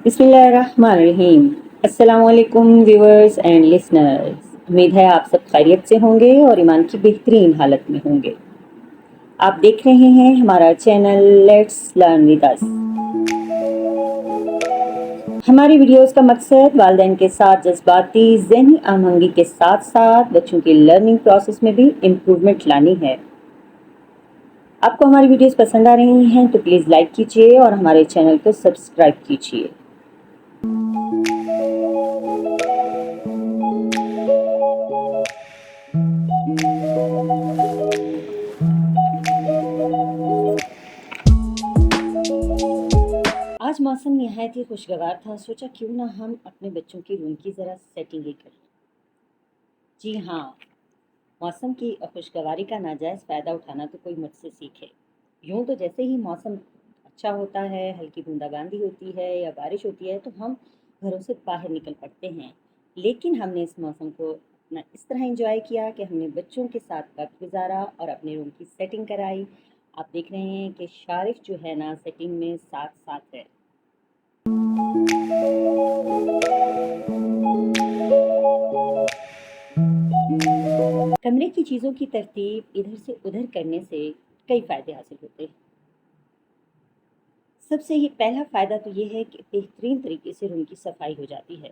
बिस्मिल्लाहिर्रहमानिर्रहीम। अस्सलाम वालेकुम व्यूअर्स एंड लिसनर्स। उम्मीद है आप सब खैरियत से होंगे और ईमान की बेहतरीन हालत में होंगे। आप देख रहे हैं हमारा channel let's learn with us. हमारी वीडियोस का मकसद वालिदैन के साथ जज्बाती ज़हनी आहंगी के साथ साथ बच्चों की लर्निंग प्रोसेस में भी इम्प्रूवमेंट लानी है। आपको हमारी वीडियोस पसंद आ रही हैं तो प्लीज़ लाइक कीजिए और हमारे चैनल को सब्सक्राइब कीजिए। आज मौसम निहायत ही खुशगवार था। सोचा क्यों ना हम अपने बच्चों की रूम की ज़रा सेटिंग ही करें। जी हाँ, मौसम की खुशगवारी का नाजायज़ फ़ायदा उठाना तो कोई मुझसे सीखे। यूँ तो जैसे ही मौसम अच्छा होता है, हल्की बूंदाबांदी होती है या बारिश होती है तो हम घरों से बाहर निकल पड़ते हैं। लेकिन हमने इस मौसम को ना इस तरह एंजॉय किया कि हमने बच्चों के साथ वक्त गुजारा और अपने रूम की सेटिंग कराई। आप देख रहे हैं कि शारिफ जो है ना सेटिंग में साथ साथ है। कमरे की चीज़ों की तरतीब इधर से उधर करने से कई फ़ायदे हासिल होते हैं। सबसे ही पहला फ़ायदा तो ये है कि बेहतरीन तरीके से रूम की सफाई हो जाती है,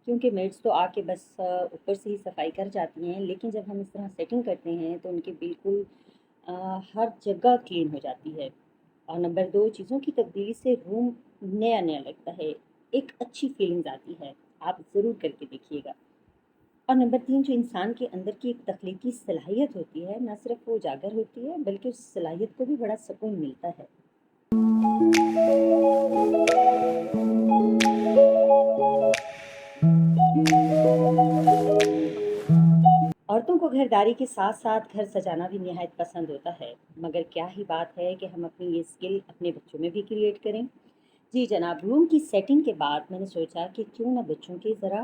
क्योंकि मेड्स तो आके बस ऊपर से ही सफाई कर जाती हैं, लेकिन जब हम इस तरह सेटिंग करते हैं तो उनके बिल्कुल हर जगह क्लीन हो जाती है। और नंबर 2, चीज़ों की तब्दीली से रूम नया नया लगता है, एक अच्छी फीलिंग्स आती है। आप ज़रूर करके देखिएगा। और नंबर 3, जो इंसान के अंदर की एक तख्लीकी सलाहियत होती है, न सिर्फ वो उजागर होती है बल्कि उस सलाहियत को भी बड़ा सुकून मिलता है। औरतों को घरदारी के साथ साथ घर सजाना भी निहायत पसंद होता है, मगर क्या ही बात है कि हम अपनी ये स्किल अपने बच्चों में भी क्रिएट करें। जी जनाब, रूम की सेटिंग के बाद मैंने सोचा कि क्यों ना बच्चों के ज़रा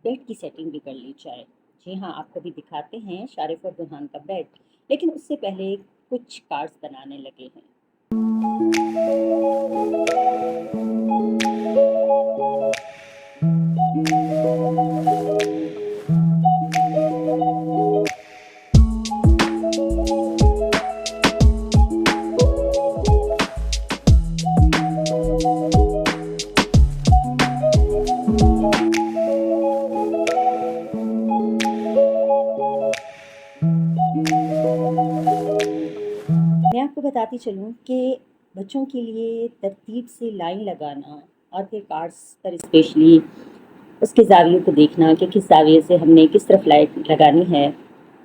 बेड की सेटिंग भी कर ली जाए। जी हाँ, आपको भी दिखाते हैं शारिफ और बुरहान का बेड, लेकिन उससे पहले कुछ कार्ड्स बनाने लगे हैं। मैं आपको बताती चलूँ कि बच्चों के लिए तरतीब से लाइन लगाना और फिर कार्ड्स पर स्पेशली उसके ज़ाविये को देखना कि किस ज़ाविये से हमने किस तरफ लाइट लगानी है,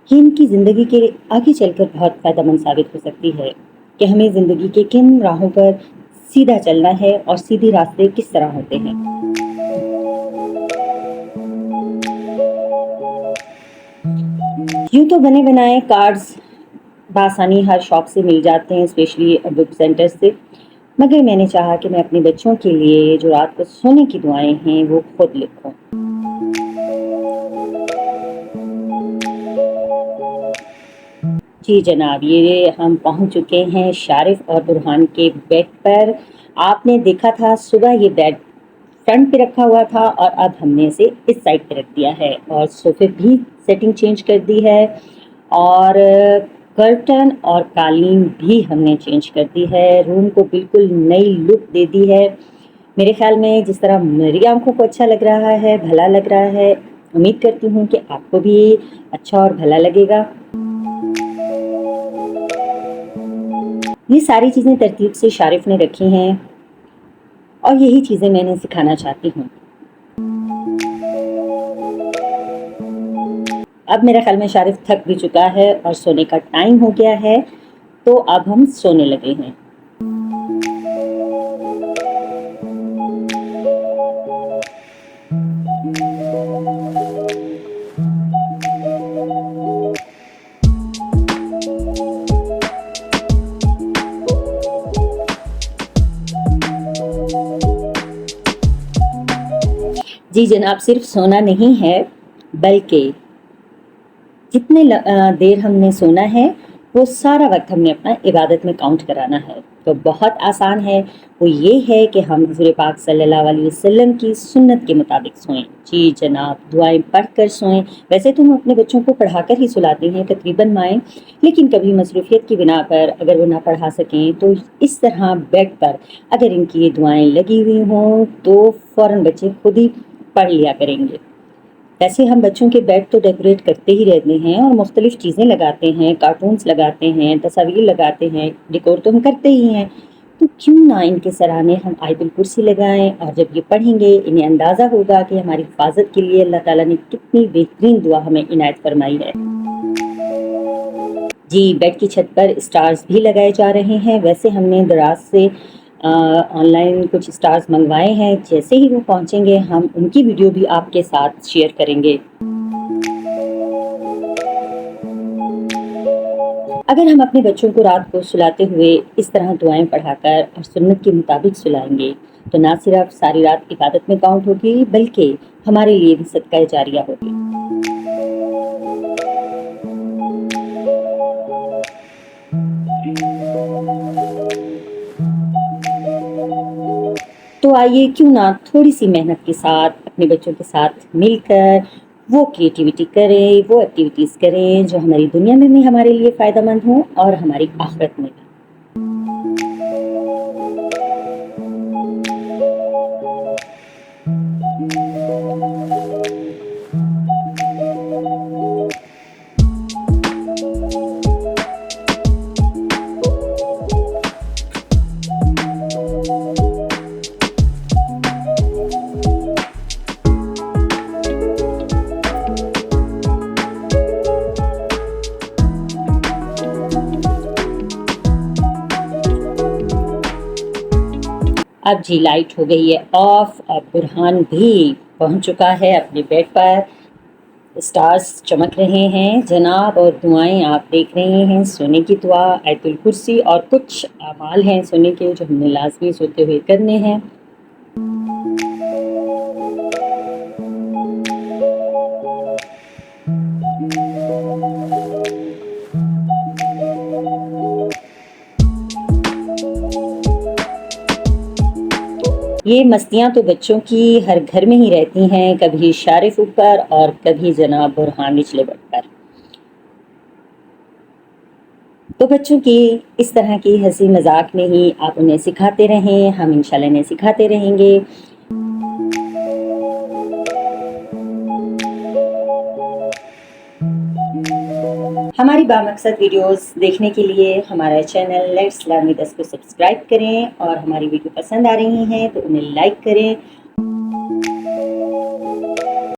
ये इनकी ज़िंदगी के आगे चलकर बहुत फ़ायदेमंद साबित हो सकती है कि हमें ज़िंदगी के किन राहों पर सीधा चलना है और सीधे रास्ते किस तरह होते हैं। यूँ तो बने बनाए कार्ड्स बासानी हर शॉप से मिल जाते हैं, स्पेशली बुक सेंटर से, मगर मैंने चाहा कि मैं अपने बच्चों के लिए जो रात को सोने की दुआएं हैं वो खुद लिखूं। जी जनाब, ये हम पहुंच चुके हैं शारिफ और बुरहान के बेड पर। आपने देखा था सुबह ये बेड फ्रंट पे रखा हुआ था और अब हमने इसे इस साइड पे रख दिया है और सोफे भी सेटिंग चेंज कर दी है और कर्टन और कालीन भी हमने चेंज कर दी है। रूम को बिल्कुल नई लुक दे दी है। मेरे ख्याल में जिस तरह मेरी आंखों को अच्छा लग रहा है, भला लग रहा है, उम्मीद करती हूँ कि आपको भी अच्छा और भला लगेगा। ये सारी चीज़ें तरतीब से शारिफ ने रखी हैं और यही चीज़ें मैंने सिखाना चाहती हूँ। अब मेरे ख्याल में शारिफ थक भी चुका है और सोने का टाइम हो गया है, तो अब हम सोने लगे हैं। जी जनाब, सिर्फ सोना नहीं है बल्कि जितने देर हमने सोना है وہ سارا وقت ہم نے اپنا عبادت میں کاؤنٹ کرانا ہے۔ تو بہت آسان ہے، وہ یہ ہے کہ ہم حضور پاک صلی اللہ علیہ وسلم کی سنت کے مطابق سوئیں۔ جی جناب، دعائیں پڑھ کر سوئیں۔ ویسے تو ہم اپنے بچوں کو پڑھا کر ہی سلاتے ہیں تقریباً مائیں، لیکن کبھی مصروفیت کی بنا پر اگر وہ نہ پڑھا سکیں تو اس طرح بیڈ پر اگر ان کی یہ دعائیں لگی ہوئی ہوں تو فوراً بچے خود ہی پڑھ لیا کریں گے۔ ویسے ہم بچوں کے بیڈ تو ڈیکوریٹ کرتے ہی رہتے ہیں اور مختلف چیزیں لگاتے ہیں، کارٹونز لگاتے ہیں، تصاویر لگاتے ہیں، ڈیکور تو ہم کرتے ہی ہیں، تو کیوں نہ ان کے سرانے ہم آیت الکرسی لگائیں، اور جب یہ پڑھیں گے انہیں اندازہ ہوگا کہ ہماری حفاظت کے لیے اللہ تعالیٰ نے کتنی بہترین دعا ہمیں عنایت فرمائی ہے۔ جی، بیڈ کی چھت پر اسٹارز بھی لگائے جا رہے ہیں۔ ویسے ہم نے دراز سے آن لائن کچھ اسٹارز منگوائے ہیں، جیسے ہی وہ پہنچیں گے ہم ان کی ویڈیو بھی آپ کے ساتھ شیئر کریں گے۔ اگر ہم اپنے بچوں کو رات کو سلاتے ہوئے اس طرح دعائیں پڑھا کر اور سنت کے مطابق سلائیں گے تو نہ صرف ساری رات عبادت میں کاؤنٹ ہوگی بلکہ ہمارے لیے بھی صدقہ جاریہ ہوگی۔ تو آئیے کیوں نہ تھوڑی سی محنت کے ساتھ اپنے بچوں کے ساتھ مل کر وہ کریٹیوٹی کریں، وہ ایکٹیویٹیز کریں جو ہماری دنیا میں بھی ہمارے لیے فائدہ مند ہوں اور ہماری آخرت میں بھی۔ اب جی لائٹ ہو گئی ہے آف، اب برہان بھی پہنچ چکا ہے اپنے بیڈ پر، اسٹارز چمک رہے ہیں جناب، اور دعائیں آپ دیکھ رہے ہیں، سونے کی دعا، آیت الکرسی اور کچھ اعمال ہیں سونے کے جو ہم نے لازمی سوتے ہوئے کرنے ہیں۔ یہ مستیاں تو بچوں کی ہر گھر میں ہی رہتی ہیں، کبھی شارف اوپر اور کبھی جناب برہان نچلے بیٹھ پر۔ تو بچوں کی اس طرح کی ہنسی مذاق میں ہی آپ انہیں سکھاتے رہیں، ہم انشاءاللہ انہیں سکھاتے رہیں گے۔ ہماری بامقصد ویڈیوز دیکھنے کے لیے ہمارا چینل لیٹس لرن ود اس کو سبسکرائب کریں، اور ہماری ویڈیو پسند آ رہی ہیں تو انہیں لائک کریں